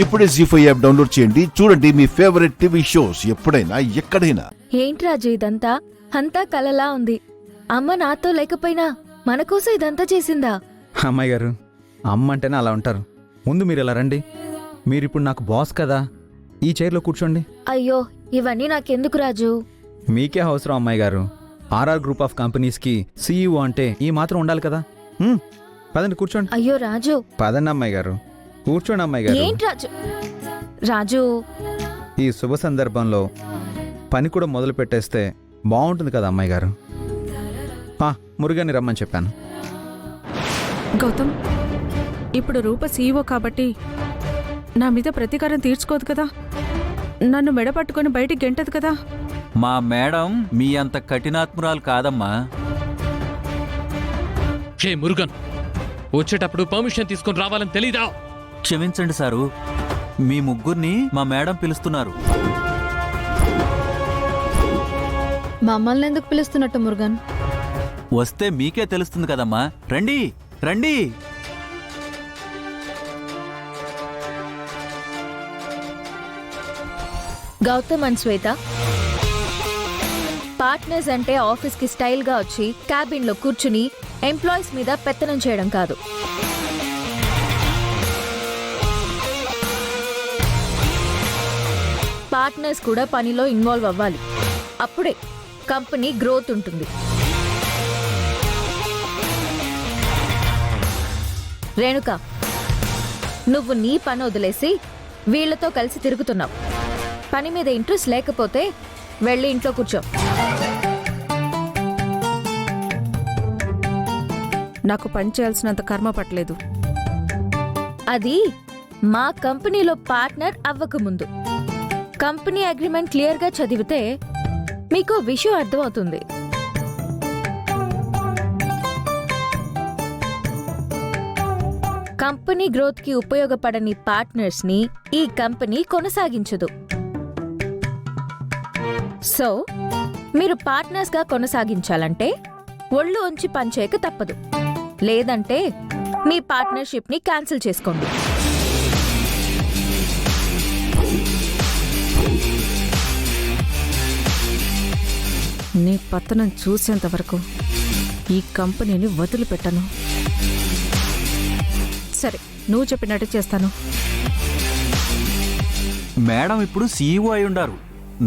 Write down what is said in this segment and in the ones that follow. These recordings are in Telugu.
ఇప్పుడే జీ5 యాప్ డౌన్లోడ్ చేయండి. చూడండి మీ ఫేవరెట్ టీవీ షోస్ ఎప్పుడైనా ఎక్కడైనా. ఏంటి రాజు ఇదంతా? అంతా కలలా ఉంది. అమ్మ నాతో లేకపోయినా మన కోసం ఇదంతా చేసిందా? అమ్మాయి గారు, అమ్మ అంటేనే అలా ఉంటారు. ముందు మీరు ఇలా రండి. మీరిప్పుడు నాకు బాస్ కదా, ఈ చైర్లో కూర్చోండి. అయ్యో, ఇవన్నీ నాకెందుకు రాజు? మీకే అవసరం అమ్మాయి గారు. ఆర్ఆర్ గ్రూప్ ఆఫ్ కంపెనీస్కి సీఈఓ అంటే ఈ మాత్రం ఉండాలి కదా. పదండి కూర్చోండి. అయ్యో రాజు. పదండి అమ్మాయి గారు, కూర్చోండి అమ్మాయి గారు. ఏంటి రాజు? రాజు, ఈ శుభ సందర్భంలో పని కూడా మొదలు పెట్టేస్తే బాగుంటుంది కదా అమ్మాయి గారు. మురుగని రమ్మని చెప్పాను. గౌతమ్, ఇప్పుడు రూప సీఈఓ కాబట్టి నా మీద ప్రతీకారం తీర్చుకోదు కదా, నన్ను మెడపట్టుకొని బయటికి గెంటదు కదా. మా మేడం మీ అంత కఠినాత్మురాలు కాదమ్మా. హే మురుగన్, వచ్చేటప్పుడు పర్మిషన్ తీసుకొని రావాలని తెలీదా? క్షమించండి సారు, మీ ముగ్గురిని మా మేడం పిలుస్తున్నారు. మమ్మల్ని ఎందుకు పిలుస్తున్నట్టు మురుగన్? వస్తే మీకే తెలుస్తుంది కదమ్మా. రండి రండి. గౌతమ్ అండ్ శ్వేత, పార్ట్నర్స్ అంటే ఆఫీస్కి స్టైల్గా వచ్చి క్యాబిన్లో కూర్చుని ఎంప్లాయీస్ మీద పెత్తనం చేయడం కాదు. పార్ట్నర్స్ కూడా పనిలో ఇన్వాల్వ్ అవ్వాలి. అప్పుడే కంపెనీ గ్రోత్ ఉంటుంది. రేణుక, నువ్వు నీ పని వదిలేసి వీళ్లతో కలిసి తిరుగుతున్నావు. పని మీద ఇంట్రెస్ట్ లేకపోతే వెళ్ళి ఇంట్లో కూర్చో. నాకు పని చేయాల్సినంత కర్మ పట్టలేదు. అది మా కంపెనీలో పార్ట్నర్ అవ్వకముందు. కంపెనీ అగ్రిమెంట్ క్లియర్గా చదివితే మీకు విషయం అర్థమవుతుంది. కంపెనీ గ్రోత్కి ఉపయోగపడని పార్ట్నర్స్ని ఈ కంపెనీ కొనసాగించదు. సో మీరు పార్ట్నర్స్గా కొనసాగించాలంటే ఒళ్ళు ఉంచి పనిచేయక తప్పదు. లేదంటే మీ పార్ట్నర్షిప్ని క్యాన్సిల్ చేసుకోండి. నీ పతనం చూసేంత వరకు ఈ కంపెనీని వదిలిపెట్టను. సరే, నువ్వు చెప్పినట్టు చేస్తాను. మేడం ఇప్పుడు సీఈఓ అయి ఉండారు.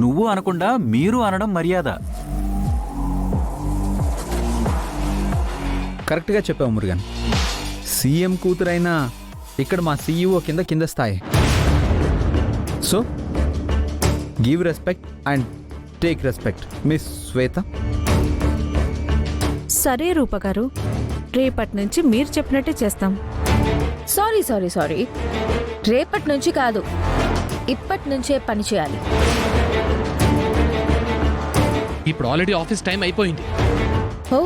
నువ్వు అనకుండా మీరు అనడం మర్యాద. కరెక్ట్గా చెప్పావు మురుగన్. సీఎం కూతురైనా ఇక్కడ మా సీఈఓ కింద స్థాయి. So give respect and take respect. Miss Shweta. సరే రూప గారు, రేపటి నుంచి మీరు చెప్పినట్టే చేస్తాం. సారీ, రేపటి నుంచి కాదు, ఇప్పటి నుంచే పని చేయాలి. ఇప్పుడు ఆల్రెడీ ఆఫీస్ టైం అయిపోయింది. ఓ,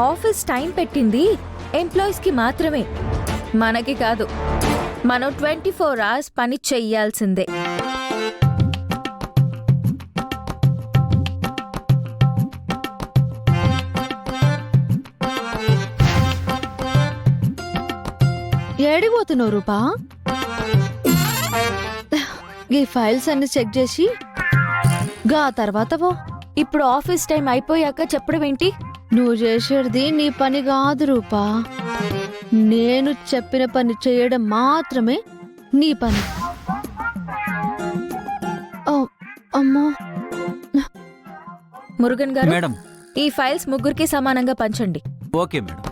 ఆఫీస్ టైం పెట్టింది ఎంప్లాయీస్కి మాత్రమే, మనకి కాదు. మనం 24 hours పని చెయ్యాల్సిందే. ఏడిపోతున్నావు రూపా? ఈ ఫైల్స్ అన్ని చెక్ చేసి గా తర్వాత పో. ఇప్పుడు ఆఫీస్ టైం అయిపోయాక చెప్పడం ఏంటి? నువ్వు చేసేది నీ పని కాదు రూపా. నేను చెప్పిన పని చేయడం మాత్రమే నీ పని. అమ్మో. మురుగన్ గారు, మేడం. ఈ ఫైల్స్ ముగ్గురికి సమానంగా పంచండి. Okay madam.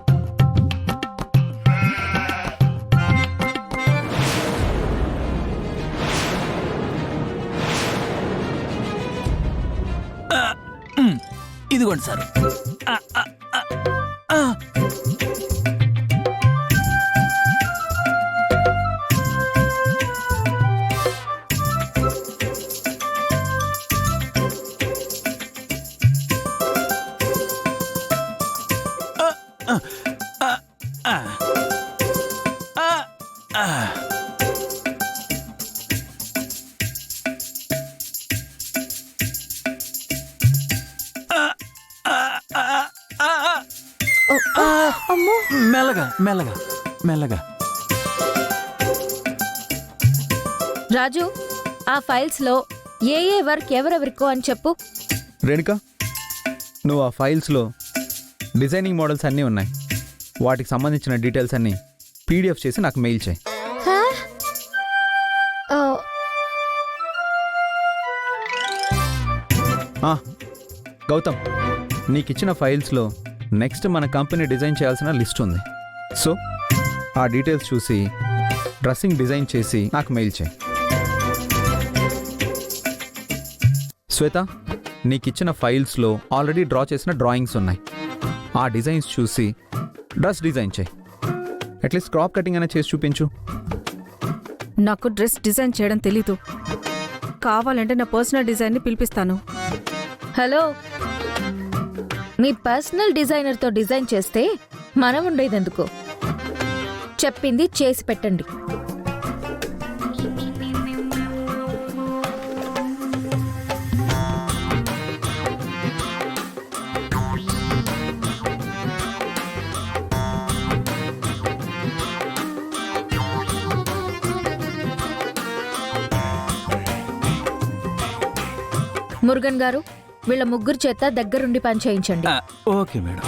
ఇదిగోండి సార్. అమ్మో. మెల్లగా మెల్లగా మెల్లగా. రాజు, ఆ ఫైల్స్లో ఏ వర్క్ ఎవరెవరికో అని చెప్పు. రేణుక, నువ్వు ఆ ఫైల్స్లో డిజైనింగ్ మోడల్స్ అన్నీ ఉన్నాయి. వాటికి సంబంధించిన డీటెయిల్స్ అన్నీ పీడిఎఫ్ చేసి నాకు మెయిల్ చేయి. హా? ఓ, గౌతమ్, నీకు ఇచ్చిన ఫైల్స్లో నెక్స్ట్ మన కంపెనీ డిజైన్ చేయాల్సిన లిస్ట్ ఉంది. సో ఆ డీటెయిల్స్ చూసి డ్రెస్సింగ్ డిజైన్ చేసి నాకు మెయిల్ చేయి. శ్వేత, నీకు ఇచ్చిన ఫైల్స్లో ఆల్రెడీ డ్రా చేసిన డ్రాయింగ్స్ ఉన్నాయి. ఆ డిజైన్స్ చూసి డ్రెస్ డిజైన్ చేయి. అట్లీస్ట్ క్రాప్ కటింగ్ అయినా చేసి చూపించు. నాకు డ్రెస్ డిజైన్ చేయడం తెలీదు. కావాలంటే నా పర్సనల్ డిజైన్ని పిలిపిస్తాను. హలో, మీ పర్సనల్ డిజైనర్తో డిజైన్ చేస్తే మనం ఉండేదెందుకు? చెప్పింది చేసి పెట్టండి. మురుగన్ గారు, వీళ్ళ ముగ్గురు చేత దగ్గరుండి పని చేయించండి. Okay madam.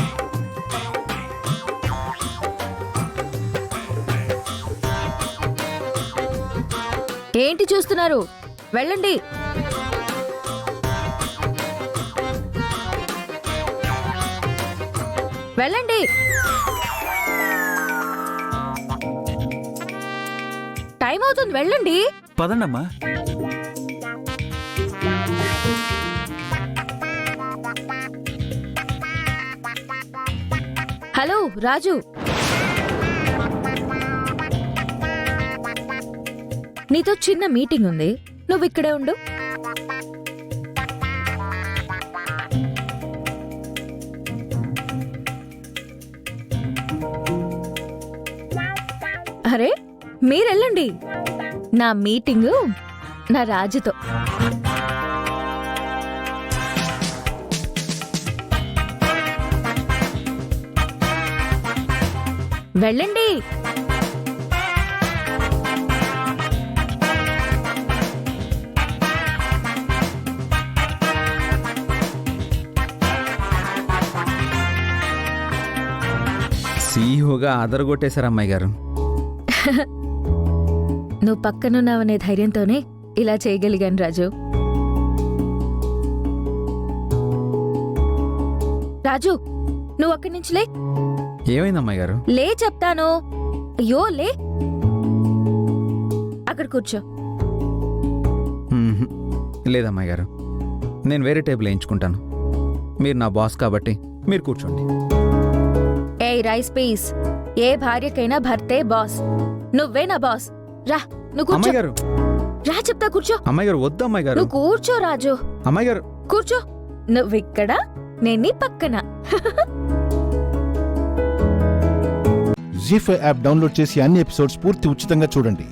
ఏంటి చూస్తున్నారు? వెళ్ళండి. వెళ్ళండి. టైం అవుతుంది, వెళ్ళండి. పదండమ్మా. హలో రాజు, నీతో చిన్న మీటింగ్ ఉంది, నువ్వు ఇక్కడే ఉండు. అరే, మీరెళ్ళండి. నా మీటింగు నా రాజుతో. వెళ్ళండి. సీఈఓగా అదరగొట్టేశారు అమ్మాయి గారు. నువ్వు పక్కనున్నావనే ధైర్యంతోనే ఇలా చేయగలిగాను రాజు. రాజు, నువ్వు అక్కడి నుంచి లే. ఏమైంది అమ్మాయి గారు? లే చెప్తాను. అయ్యో లే, అక్కడ కూర్చో. మ్మ్హ్. లేదమ్మాయి గారు, నేను వేరే టేబుల్ వేయించుకుంటాను. మీరు నా బాస్ కాబట్టి మీరు కూర్చోండి. ఏ రైస్ పీస్, ఏ భార్యకైనా భర్తే బాస్. నువ్వే నా బాస్. రా, నువ్వు కూర్చో. అమ్మాయి గారు, రా చెప్తా, కూర్చో. అమ్మాయి గారు వద్దు అమ్మాయి గారు. నువ్వు కూర్చో రాజు. అమ్మాయి గారు కూర్చో. నువ్విక్కడ, నేను నీ పక్కన. జీ5 యాప్ డౌన్లోడ్ చేసి అన్ని ఎపిసోడ్స్ పూర్తి ఉచితంగా చూడండి.